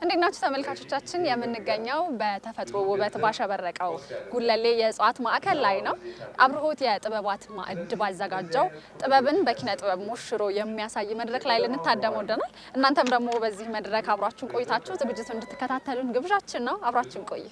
እንዴት ናችሁ ተመልካቾቻችን? የምንገኘው በተፈጥሮ ውበት ባሸበረቀው ጉለሌ የእጽዋት ማዕከል ላይ ነው። አብርሆት የጥበባት ማዕድ ባዘጋጀው ጥበብን በኪነ ጥበብ ሞሽሮ የሚያሳይ መድረክ ላይ ልንታደም ወደናል። እናንተም ደግሞ በዚህ መድረክ አብራችሁን ቆይታችሁ ዝግጅቱን እንድትከታተሉን ግብዣችን ነው። አብራችሁን ቆዩ።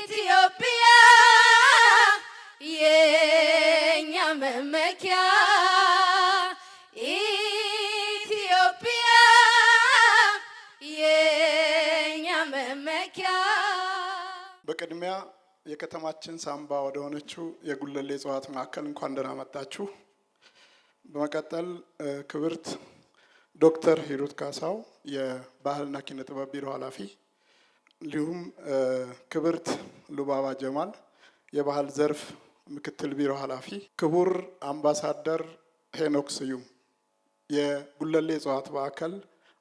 ኢትዮጵያ የኛ መመኪያ ኢትዮጵያ የኛ መመኪያ። በቅድሚያ የከተማችን ሳምባ ወደ ሆነችው የጉለሌ እጽዋት ማዕከል እንኳን ደህና መጣችሁ። በመቀጠል ክብርት ዶክተር ሂሩት ካሳው የባህልና ኪነ ጥበብ ቢሮ ኃላፊ፣ እንዲሁም ክብርት ሉባባ ጀማል የባህል ዘርፍ ምክትል ቢሮ ኃላፊ፣ ክቡር አምባሳደር ሄኖክ ስዩም የጉለሌ እጽዋት ማዕከል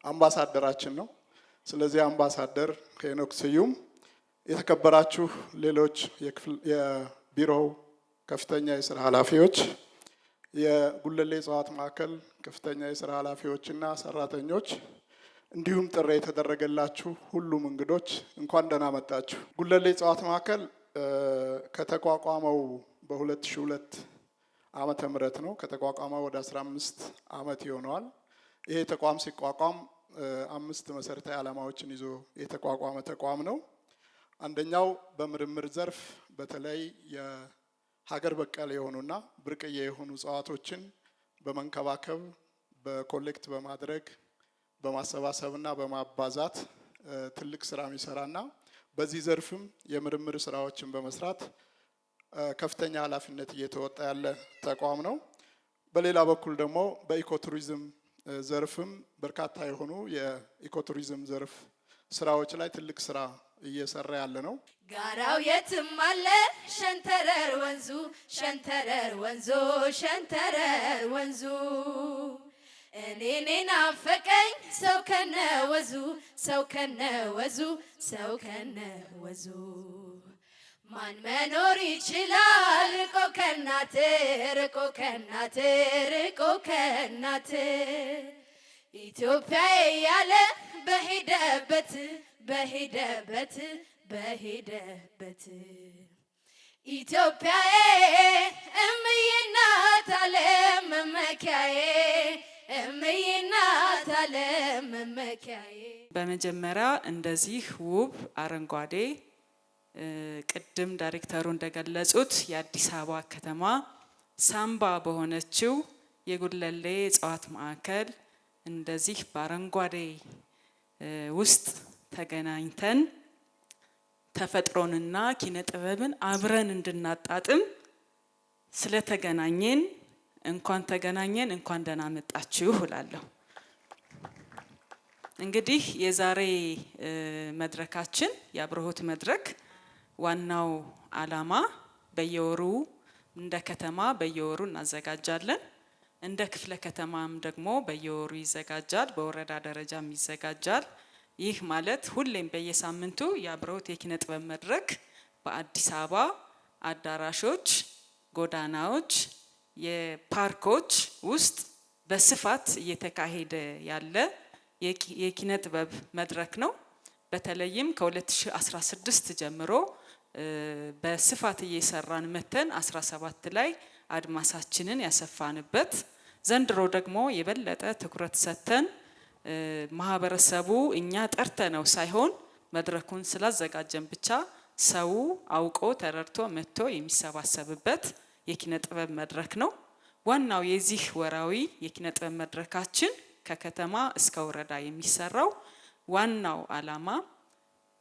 አምባሳደራችን ነው። ስለዚህ አምባሳደር ሄኖክ ስዩም፣ የተከበራችሁ ሌሎች የቢሮው ከፍተኛ የስራ ኃላፊዎች፣ የጉለሌ እጽዋት ማዕከል ከፍተኛ የስራ ኃላፊዎችና ሰራተኞች፣ እንዲሁም ጥሪ የተደረገላችሁ ሁሉም እንግዶች እንኳን ደህና መጣችሁ። ጉለሌ እጽዋት ማዕከል ከተቋቋመው በ2002 ዓመተ ምህረት ነው። ከተቋቋመው ወደ 15 ዓመት ይሆነዋል። ይሄ ተቋም ሲቋቋም 5 መሰረታዊ ዓላማዎችን ይዞ የተቋቋመ ተቋም ነው። አንደኛው በምርምር ዘርፍ በተለይ የሀገር በቀል የሆኑና ብርቅዬ የሆኑ እጽዋቶችን በመንከባከብ በኮሌክት በማድረግ በማሰባሰብና በማባዛት ትልቅ ስራ የሚሰራና በዚህ ዘርፍም የምርምር ስራዎችን በመስራት ከፍተኛ ኃላፊነት እየተወጣ ያለ ተቋም ነው። በሌላ በኩል ደግሞ በኢኮቱሪዝም ዘርፍም በርካታ የሆኑ የኢኮቱሪዝም ዘርፍ ስራዎች ላይ ትልቅ ስራ እየሰራ ያለ ነው። ጋራው የትም አለ ሸንተረር ወንዙ ሸንተረር ወንዙ ሸንተረር ወንዙ እኔ ናፈቀኝ ሰው ከነ ወዙ ሰው ከነ ወዙ ሰው ከነ ወዙ ማን መኖር ይችላል ርቆ ከናት ርቆ ከናት ርቆ ከናት ኢትዮጵያ ያለ በሄደበት በሄደበት በሄደበት ኢትዮጵያዬ እምዬ እናት ዓለም መመኪያዬ እምዬ እናት ዓለም መመኪያዬ። በመጀመሪያ እንደዚህ ውብ አረንጓዴ ቅድም ዳይሬክተሩ እንደገለጹት የአዲስ አበባ ከተማ ሳምባ በሆነችው የጉለሌ እጽዋት ማዕከል እንደዚህ በአረንጓዴ ውስጥ ተገናኝተን ተፈጥሮንና ኪነ ጥበብን አብረን እንድናጣጥም ስለተገናኘን እንኳን ተገናኘን፣ እንኳን ደህና መጣችሁ እላለሁ። እንግዲህ የዛሬ መድረካችን የአብርሆት መድረክ ዋናው ዓላማ በየወሩ እንደ ከተማ በየወሩ እናዘጋጃለን። እንደ ክፍለ ከተማም ደግሞ በየወሩ ይዘጋጃል፣ በወረዳ ደረጃም ይዘጋጃል። ይህ ማለት ሁሌም በየሳምንቱ የአብርሆት የኪነ ጥበብ መድረክ በአዲስ አበባ አዳራሾች፣ ጎዳናዎች፣ የፓርኮች ውስጥ በስፋት እየተካሄደ ያለ የኪነ ጥበብ መድረክ ነው። በተለይም ከ2016 ጀምሮ በስፋት እየሰራን መተን 17 ላይ አድማሳችንን ያሰፋንበት፣ ዘንድሮ ደግሞ የበለጠ ትኩረት ሰጥተን ማህበረሰቡ እኛ ጠርተነው ሳይሆን መድረኩን ስላዘጋጀን ብቻ ሰው አውቆ ተረድቶ መጥቶ የሚሰባሰብበት የኪነ ጥበብ መድረክ ነው። ዋናው የዚህ ወራዊ የኪነ ጥበብ መድረካችን ከከተማ እስከ ወረዳ የሚሰራው ዋናው ዓላማ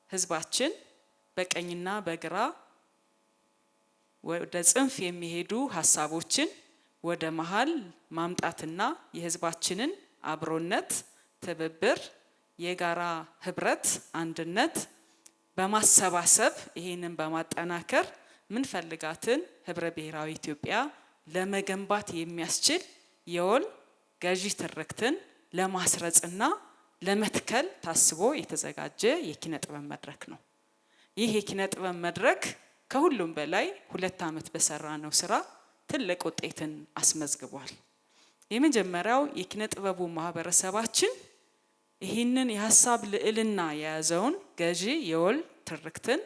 ህዝባችን በቀኝና በግራ ወደ ጽንፍ የሚሄዱ ሐሳቦችን ወደ መሃል ማምጣትና የህዝባችንን አብሮነት፣ ትብብር፣ የጋራ ህብረት፣ አንድነት በማሰባሰብ ይሄንን በማጠናከር ምን ፈልጋትን ህብረ ብሔራዊ ኢትዮጵያ ለመገንባት የሚያስችል የወል ገዢ ትርክትን ለማስረጽና ለመትከል ታስቦ የተዘጋጀ የኪነ ጥበብ መድረክ ነው። ይህ የኪነ ጥበብ መድረክ ከሁሉም በላይ 2 ዓመት በሰራነው ስራ ትልቅ ውጤትን አስመዝግቧል። የመጀመሪያው የኪነ ጥበቡ ማህበረሰባችን ይህንን የሐሳብ ልዕልና የያዘውን ገዢ የወል ትርክትን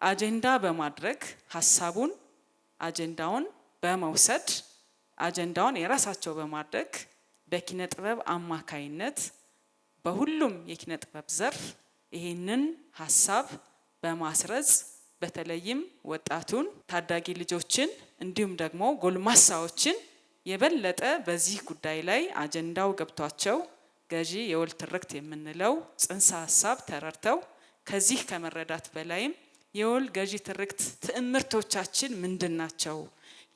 አጀንዳ በማድረግ ሐሳቡን አጀንዳውን በመውሰድ አጀንዳውን የራሳቸው በማድረግ በኪነ ጥበብ አማካይነት በሁሉም የኪነ ጥበብ ዘርፍ ይህንን ሐሳብ በማስረጽ በተለይም ወጣቱን ታዳጊ ልጆችን እንዲሁም ደግሞ ጎልማሳዎችን የበለጠ በዚህ ጉዳይ ላይ አጀንዳው ገብቷቸው ገዢ የወል ትርክት የምንለው ጽንሰ ሐሳብ ተረድተው ከዚህ ከመረዳት በላይም የወል ገዢ ትርክት ትዕምርቶቻችን ምንድናቸው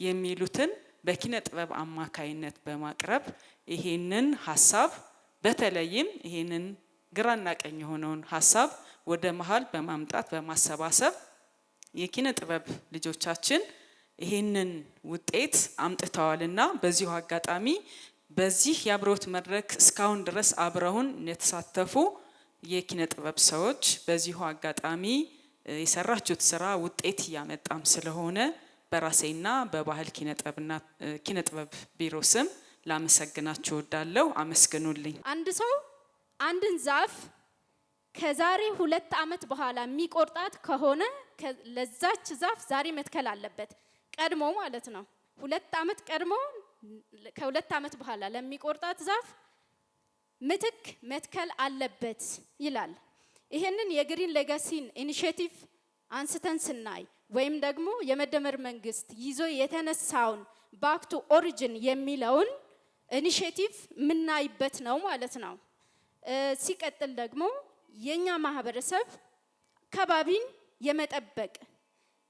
የሚሉትን በኪነ ጥበብ አማካይነት በማቅረብ ይሄንን ሐሳብ በተለይም ይሄንን ግራና ቀኝ የሆነውን ሐሳብ ወደ መሃል በማምጣት በማሰባሰብ የኪነ ጥበብ ልጆቻችን ይሄንን ውጤት አምጥተዋልና በዚሁ አጋጣሚ በዚህ የአብሮት መድረክ እስካሁን ድረስ አብረውን የተሳተፉ የኪነ ጥበብ ሰዎች በዚሁ አጋጣሚ የሰራችሁት ስራ ውጤት ያመጣም ስለሆነ በራሴና በባህል ኪነ ጥበብ ቢሮ ስም ላመሰግናችሁ እወዳለሁ። አመስግኑልኝ። አንድ ሰው አንድን ዛፍ ከዛሬ 2 ዓመት በኋላ የሚቆርጣት ከሆነ ለዛች ዛፍ ዛሬ መትከል አለበት፣ ቀድሞ ማለት ነው። 2 ዓመት ቀድሞ ከ2 ዓመት በኋላ ለሚቆርጣት ዛፍ ምትክ መትከል አለበት ይላል። ይሄንን የግሪን ሌጋሲን ኢኒሼቲቭ አንስተን ስናይ ወይም ደግሞ የመደመር መንግስት ይዞ የተነሳውን ባክ ቱ ኦሪጂን የሚለውን ኢኒሼቲቭ ምናይበት ነው ማለት ነው። ሲቀጥል ደግሞ የኛ ማህበረሰብ ከባቢን የመጠበቅ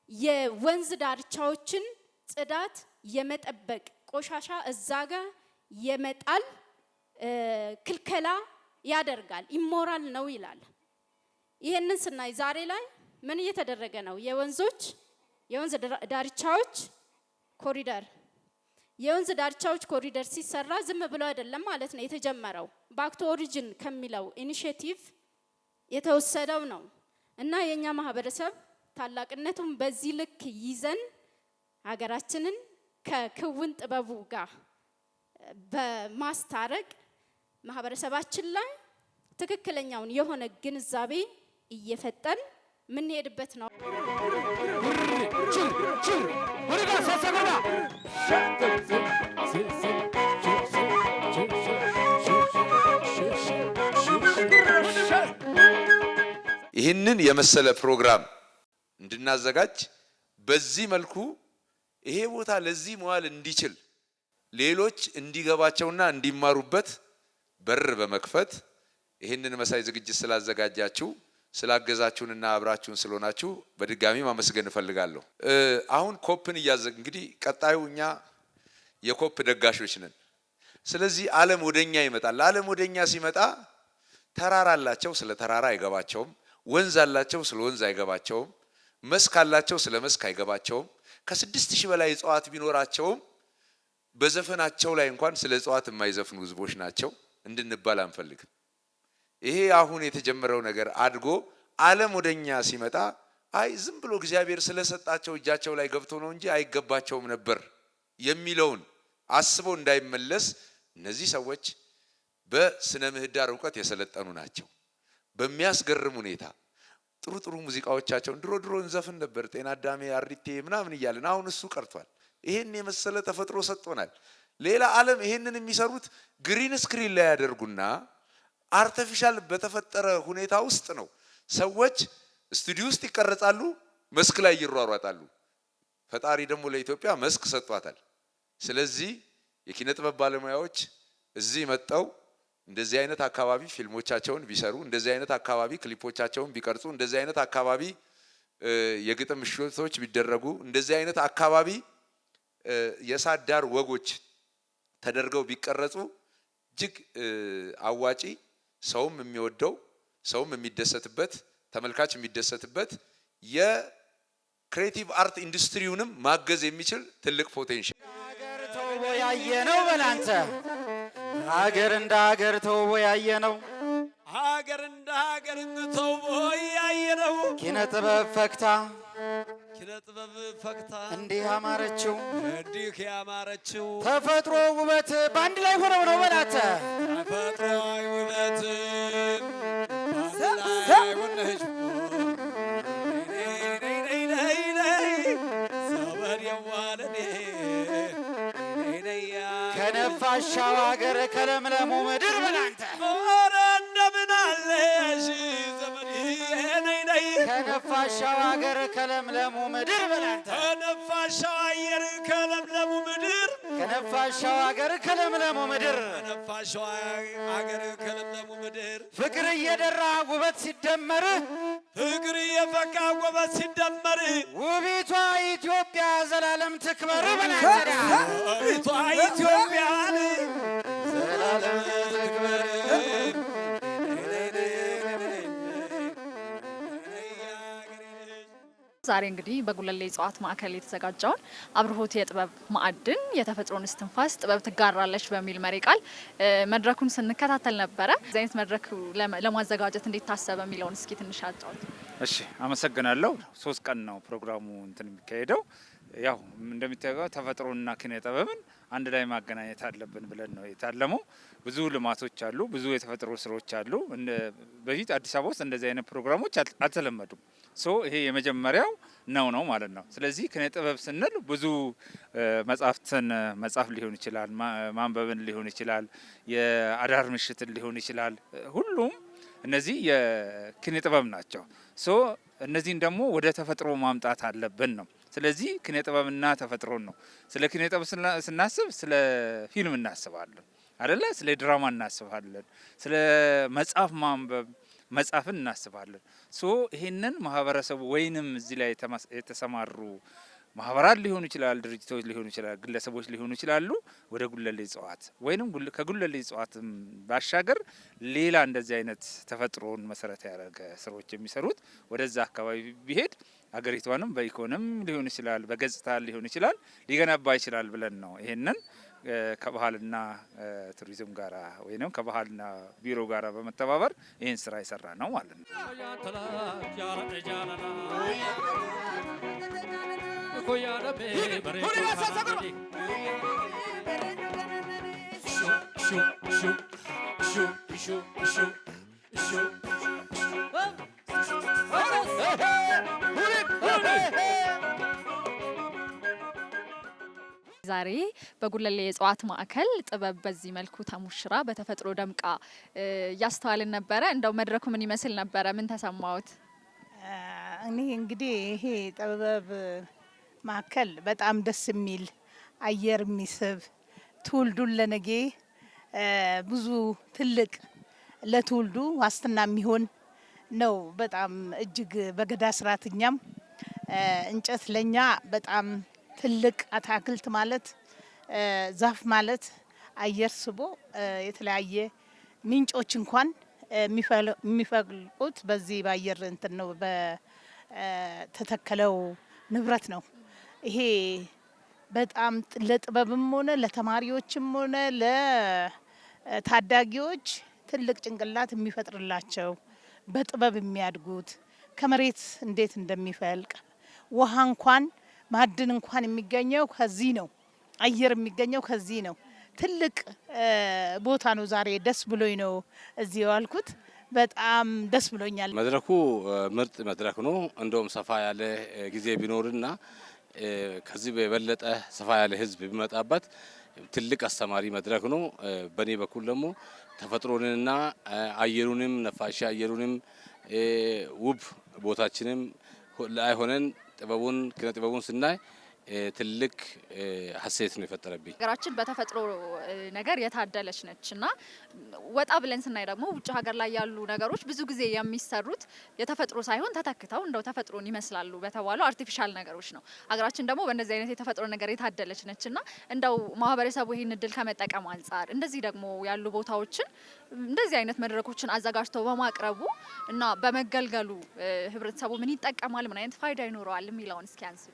የወንዝ ዳርቻዎችን ጽዳት የመጠበቅ ቆሻሻ እዛጋ የመጣል ክልከላ ያደርጋል፣ ኢሞራል ነው ይላል። ይሄንን ስናይ ዛሬ ላይ ምን እየተደረገ ነው? የወንዝ ዳርቻዎች ኮሪደር ሲሰራ ዝም ብሎ አይደለም ማለት ነው የተጀመረው። ባክ ቱ ኦሪጂን ከሚለው ኢኒሼቲቭ የተወሰደው ነው እና የኛ ማህበረሰብ ታላቅነቱን በዚህ ልክ ይዘን ሀገራችንን ከክውን ጥበቡ ጋር በማስታረቅ ማህበረሰባችን ላይ ትክክለኛውን የሆነ ግንዛቤ እየፈጠን ምን ሄድበት ነው። ይህንን የመሰለ ፕሮግራም እንድናዘጋጅ በዚህ መልኩ ይሄ ቦታ ለዚህ መዋል እንዲችል ሌሎች እንዲገባቸውና እንዲማሩበት በር በመክፈት ይህንን መሳይ ዝግጅት ስላዘጋጃችሁ ስላገዛችሁንና አብራችሁን ስለሆናችሁ በድጋሚ ማመስገን እፈልጋለሁ። አሁን ኮፕን እንግዲህ ቀጣዩ እኛ የኮፕ ደጋሾች ነን። ስለዚህ ዓለም ወደኛ ይመጣል። ዓለም ወደኛ ሲመጣ ተራራ አላቸው፣ ስለ ተራራ አይገባቸውም። ወንዝ አላቸው፣ ስለ ወንዝ አይገባቸውም። መስክ አላቸው፣ ስለ መስክ አይገባቸውም። ከ6000 በላይ እጽዋት ቢኖራቸውም በዘፈናቸው ላይ እንኳን ስለ እጽዋት የማይዘፍኑ ህዝቦች ናቸው እንድንባል አንፈልግም። ይሄ አሁን የተጀመረው ነገር አድጎ ዓለም ወደኛ ሲመጣ አይ ዝም ብሎ እግዚአብሔር ስለሰጣቸው እጃቸው ላይ ገብቶ ነው እንጂ አይገባቸውም ነበር የሚለውን አስበው እንዳይመለስ እነዚህ ሰዎች በስነ ምህዳር ዕውቀት የሰለጠኑ ናቸው። በሚያስገርም ሁኔታ ጥሩ ሙዚቃዎቻቸውን ድሮ እንዘፍን ነበር፣ ጤና አዳሜ አሪቴ ምናምን እያልን፣ አሁን እሱ ቀርቷል። ይሄን የመሰለ ተፈጥሮ ሰጥቶናል። ሌላ ዓለም ይሄንን የሚሰሩት ግሪን ስክሪን ላይ ያደርጉና አርቲፊሻል በተፈጠረ ሁኔታ ውስጥ ነው። ሰዎች ስቱዲዮ ውስጥ ይቀረጻሉ፣ መስክ ላይ ይሯሯጣሉ። ፈጣሪ ደግሞ ለኢትዮጵያ መስክ ሰጥቷታል። ስለዚህ የኪነ ጥበብ ባለሙያዎች እዚህ መጣው እንደዚህ አይነት አካባቢ ፊልሞቻቸውን ቢሰሩ፣ እንደዚህ አይነት አካባቢ ክሊፖቻቸውን ቢቀርጹ፣ እንደዚህ አይነት አካባቢ የግጥም ምሽቶች ቢደረጉ፣ እንደዚህ አይነት አካባቢ የእሳት ዳር ወጎች ተደርገው ቢቀረጹ እጅግ አዋጪ፣ ሰውም የሚወደው፣ ሰውም የሚደሰትበት፣ ተመልካች የሚደሰትበት የክሬቲቭ አርት ኢንዱስትሪውንም ማገዝ የሚችል ትልቅ ፖቴንሻል ሀገር ተውቦ ያየነው በላንተ ሀገር እንደ ሀገር ተውቦ ያየነው ሀገር እንደ ሀገር ተውቦ ያየነው ኪነ ጥበብ ፈክታ ኪነ ጥበብ ፈክታ እንዲህ ያማረችው እንዲህ ያማረችው ተፈጥሮ ውበት በአንድ ላይ ሆነው ነው በላንተ ተፈጥሮአዊ ውበት ላይ ወነች ዘመን የዋለኔ ከነፋሻው ሀገር ከለምለሙ ምድር በላንተ ኧረ እንደምን አለሽ ዘመዴ ነይ ነይ ከነፋሻው ሀገር ከለምለሙ ምድር በላንተ ከነፋሻው አየር ከለምለሙ ምድር ከነፋሻው ሀገር ከለምለሙ ምድር ከነፋሻው አገር ከለምለሙ ምድር ፍቅር እየደራ ውበት ሲደመር ፍቅር እየፈካ ውበት ሲደመር ውቢቷ ኢትዮጵያ ዘላለም ትክበር በላንተ ውቢቷ ኢትዮጵያን ዘላለም ትክበር ዛሬ እንግዲህ በጉለሌ እጽዋት ማዕከል የተዘጋጀውን አብርሆት የጥበብ ማዕድን የተፈጥሮን እስትንፋስ ጥበብ ትጋራለች በሚል መሪ ቃል መድረኩን ስንከታተል ነበረ። እዚህ አይነት መድረክ ለማዘጋጀት እንዴት ታሰበ የሚለውን እስኪ ትንሽ አጫውት። እሺ፣ አመሰግናለሁ። 3 ቀን ነው ፕሮግራሙ የሚካሄደው። ያው እንደሚታየው ተፈጥሮና ኪነ ጥበብን አንድ ላይ ማገናኘት አለብን ብለን ነው የታለመው። ብዙ ልማቶች አሉ፣ ብዙ የተፈጥሮ ስራዎች አሉ። በፊት አዲስ አበባ ውስጥ እንደዚህ አይነት ፕሮግራሞች አልተለመዱም። ይሄ የመጀመሪያው ነው ማለት ነው። ስለዚህ ኪነ ጥበብ ስንል ብዙ መጻሕፍትን መጻፍ ሊሆን ይችላል፣ ማንበብን ሊሆን ይችላል፣ የአዳር ምሽትን ሊሆን ይችላል። ሁሉም እነዚህ የኪነ ጥበብ ናቸው። እነዚህን ደግሞ ወደ ተፈጥሮ ማምጣት አለብን ነው። ስለዚህ ኪነ ጥበብና ተፈጥሮን ነው። ስለ ኪነ ጥበብ ስናስብ ስለ ፊልም እናስባለን አይደለ? ስለ ድራማ እናስባለን። ስለ መጽሐፍ ማንበብ መጽሐፍን እናስባለን። ይሄንን ማህበረሰቡ ወይንም እዚህ ላይ የተሰማሩ ማህበራት ሊሆኑ ይችላል፣ ድርጅቶች ሊሆኑ ይችላል፣ ግለሰቦች ሊሆኑ ይችላሉ። ወደ ጉለሌ እጽዋት ወይንም ከጉለሌ እጽዋት ባሻገር ሌላ እንደዚህ አይነት ተፈጥሮን መሰረት ያደረገ ስራዎች የሚሰሩት ወደዛ አካባቢ ቢሄድ አገሪቷንም በኢኮኖሚ ሊሆን ይችላል፣ በገጽታ ሊሆን ይችላል፣ ሊገነባ ይችላል ብለን ነው ይሄንን ከባህልና ቱሪዝም ጋራ ወይንም ከባህልና ቢሮ ጋራ በመተባበር ይሄን ስራ ይሰራ ነው ማለት ነው። ዛሬ በጉለሌ የእጽዋት ማዕከል ጥበብ በዚህ መልኩ ተሙሽራ በተፈጥሮ ደምቃ እያስተዋልን ነበረ። እንደው መድረኩ ምን ይመስል ነበረ? ምን ተሰማዎት? እኔ እንግዲህ ይሄ ጥበብ ማዕከል በጣም ደስ የሚል አየር የሚስብ ትውልዱን ለነገ ብዙ ትልቅ ለትውልዱ ዋስትና የሚሆን ነው። በጣም እጅግ በገዳ ስርዓት እኛም እንጨት ለኛ በጣም ትልቅ አታክልት ማለት ዛፍ ማለት አየር ስቦ የተለያየ ምንጮች እንኳን የሚፈልቁት በዚህ በአየር እንትን ነው በተተከለው ንብረት ነው። ይሄ በጣም ለጥበብም ሆነ ለተማሪዎችም ሆነ ለታዳጊዎች ትልቅ ጭንቅላት የሚፈጥርላቸው በጥበብ የሚያድጉት ከመሬት እንዴት እንደሚፈልቅ ውሃ እንኳን ማዕድን እንኳን የሚገኘው ከዚህ ነው። አየር የሚገኘው ከዚህ ነው። ትልቅ ቦታ ነው። ዛሬ ደስ ብሎኝ ነው እዚህ የዋልኩት። በጣም ደስ ብሎኛል። መድረኩ ምርጥ መድረክ ነው። እንደውም ሰፋ ያለ ጊዜ ቢኖርና ከዚህ በበለጠ ሰፋ ያለ ሕዝብ ቢመጣበት ትልቅ አስተማሪ መድረክ ነው። በእኔ በኩል ደግሞ ተፈጥሮንና አየሩንም ነፋሻ አየሩንም ውብ ቦታችንም ላይ ሆነን ጥበቡን ኪነ ጥበቡን ስናይ ትልቅ ሀሴት ነው የፈጠረብኝ። ሀገራችን በተፈጥሮ ነገር የታደለች ነችና ወጣ ብለን ስናይ ደግሞ ውጭ ሀገር ላይ ያሉ ነገሮች ብዙ ጊዜ የሚሰሩት የተፈጥሮ ሳይሆን ተተክተው እንደው ተፈጥሮን ይመስላሉ በተባሉ አርቲፊሻል ነገሮች ነው። ሀገራችን ደግሞ በእንደዚህ አይነት የተፈጥሮ ነገር የታደለች ነችና እንደው ማህበረሰቡ ይህን እድል ከመጠቀም አንጻር እንደዚህ ደግሞ ያሉ ቦታዎችን እንደዚህ አይነት መድረኮችን አዘጋጅተው በማቅረቡ እና በመገልገሉ ህብረተሰቡ ምን ይጠቀማል፣ ምን አይነት ፋይዳ ይኖረዋል የሚለውን እስኪ አንሱ።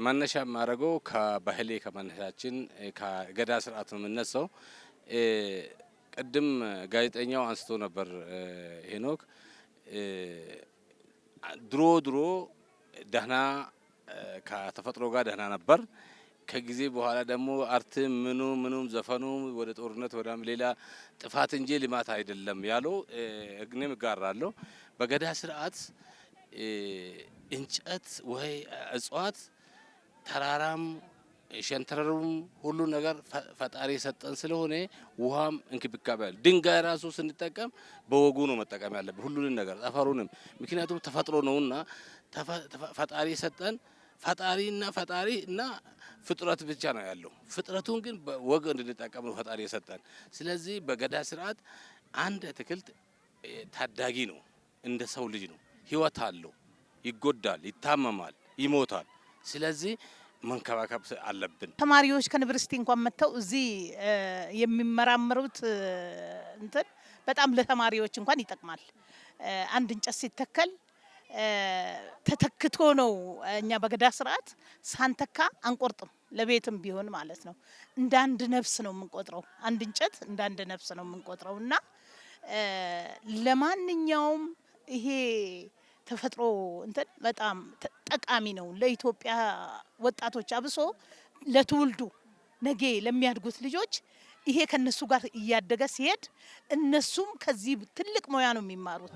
መነሻ የማደርገው ከባህሌ ከመነሻችን ከገዳ ስርዓት ነው የምነሳው። ቅድም ጋዜጠኛው አንስቶ ነበር ሄኖክ ድሮ ደህና ከተፈጥሮ ጋር ደህና ነበር። ከጊዜ በኋላ ደግሞ አርት ምኑም ዘፈኑ ወደ ጦርነት ወደ ሌላ ጥፋት እንጂ ልማት አይደለም ያለው እኔም እጋራለሁ። በገዳ ስርዓት እንጨት ወይ እጽዋት ተራራም ሸንተረሩም ሁሉ ነገር ፈጣሪ የሰጠን ስለሆነ ውሃም እንክብካቤ አለ። ድንጋይ ራሱ ስንጠቀም በወጉ ነው መጠቀም ያለብን ሁሉንም ነገር ጠፈሩንም፣ ምክንያቱም ተፈጥሮ ነውና ፈጣሪ የሰጠን ፈጣሪ እና ፍጥረት ብቻ ነው ያለው። ፍጥረቱን ግን በወግ እንድንጠቀም ነው ፈጣሪ የሰጠን። ስለዚህ በገዳ ስርዓት አንድ አትክልት ታዳጊ ነው፣ እንደ ሰው ልጅ ነው፣ ህይወት አለው፣ ይጎዳል፣ ይታመማል፣ ይሞታል። ስለዚህ መንከባከብ አለብን። ተማሪዎች ከዩኒቨርሲቲ እንኳን መጥተው እዚህ የሚመራመሩት እንትን በጣም ለተማሪዎች እንኳን ይጠቅማል። አንድ እንጨት ሲተከል ተተክቶ ነው። እኛ በገዳ ስርዓት ሳንተካ አንቆርጥም፣ ለቤትም ቢሆን ማለት ነው። እንደ አንድ ነፍስ ነው የምንቆጥረው። አንድ እንጨት እንደ አንድ ነፍስ ነው የምንቆጥረው እና ለማንኛውም ይሄ ተፈጥሮ እንትን በጣም ጠቃሚ ነው ለኢትዮጵያ ወጣቶች፣ አብሶ ለትውልዱ ነገ ለሚያድጉት ልጆች ይሄ ከነሱ ጋር እያደገ ሲሄድ እነሱም ከዚህ ትልቅ ሙያ ነው የሚማሩት።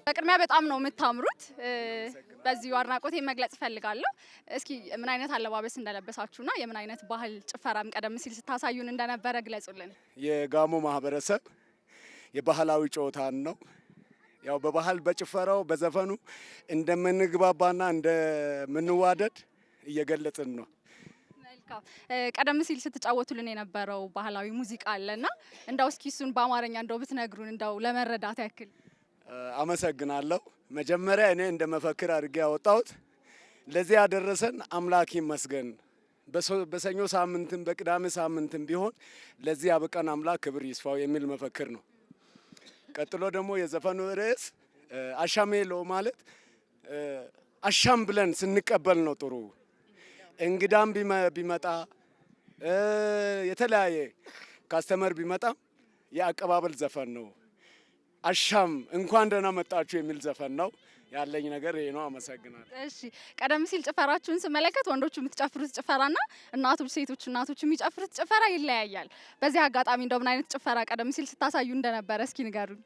በቅድሚያ በጣም ነው የምታምሩት። በዚሁ አድናቆቴ መግለጽ እፈልጋለሁ። እስኪ ምን አይነት አለባበስ እንደለበሳችሁና የምን አይነት ባህል ጭፈራም ቀደም ሲል ስታሳዩን እንደነበረ ግለጹልን። የጋሞ ማህበረሰብ የባህላዊ ጨዋታን ነው። ያው በባህል በጭፈራው በዘፈኑ እንደምንግባባና እንደምንዋደድ እየገለጽን ነው። መልካም። ቀደም ሲል ስትጫወቱልን የነበረው ባህላዊ ሙዚቃ አለና እንዳው እስኪ እሱን በአማርኛ እንደው ብትነግሩን እንደው ለመረዳት ያክል። አመሰግናለሁ። መጀመሪያ እኔ እንደ መፈክር አድርጌ ያወጣሁት ለዚህ ያደረሰን አምላክ ይመስገን፣ በሰኞ ሳምንትም በቅዳሜ ሳምንትም ቢሆን ለዚህ ያበቃን አምላክ ክብር ይስፋው የሚል መፈክር ነው። ቀጥሎ ደግሞ የዘፈኑ ርዕስ አሻሜሎ ማለት አሻም ብለን ስንቀበል ነው ጥሩ። እንግዳም ቢመጣ የተለያየ ካስተመር ቢመጣ የአቀባበል ዘፈን ነው። አሻም እንኳን ደህና መጣችሁ የሚል ዘፈን ነው። ያለኝ ነገር ይሄ ነው። አመሰግናለሁ። እሺ፣ ቀደም ሲል ጭፈራችሁን ስመለከት ወንዶቹ የምትጨፍሩት ጭፈራና ሴቶቹ እናቶቹ የሚጨፍሩት ጭፈራ ይለያያል። በዚህ አጋጣሚ እንደው ምን አይነት ጭፈራ ቀደም ሲል ስታሳዩ እንደነበረ እስኪ ንገሩኝ።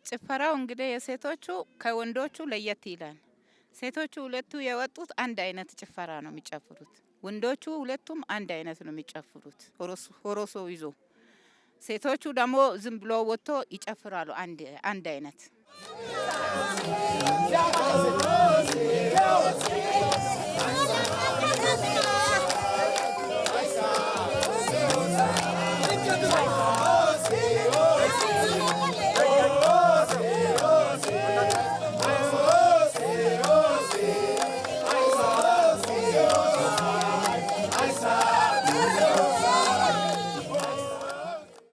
ጭፈራው እንግዲህ የሴቶቹ ከወንዶቹ ለየት ይላል። ሴቶቹ ሁለቱ የወጡት አንድ አይነት ጭፈራ ነው የሚጨፍሩት። ወንዶቹ ሁለቱም አንድ አይነት ነው የሚጨፍሩት ሆሮሶ ይዞ። ሴቶቹ ደግሞ ዝም ብሎ ወጥቶ ይጨፍራሉ አንድ አይነት።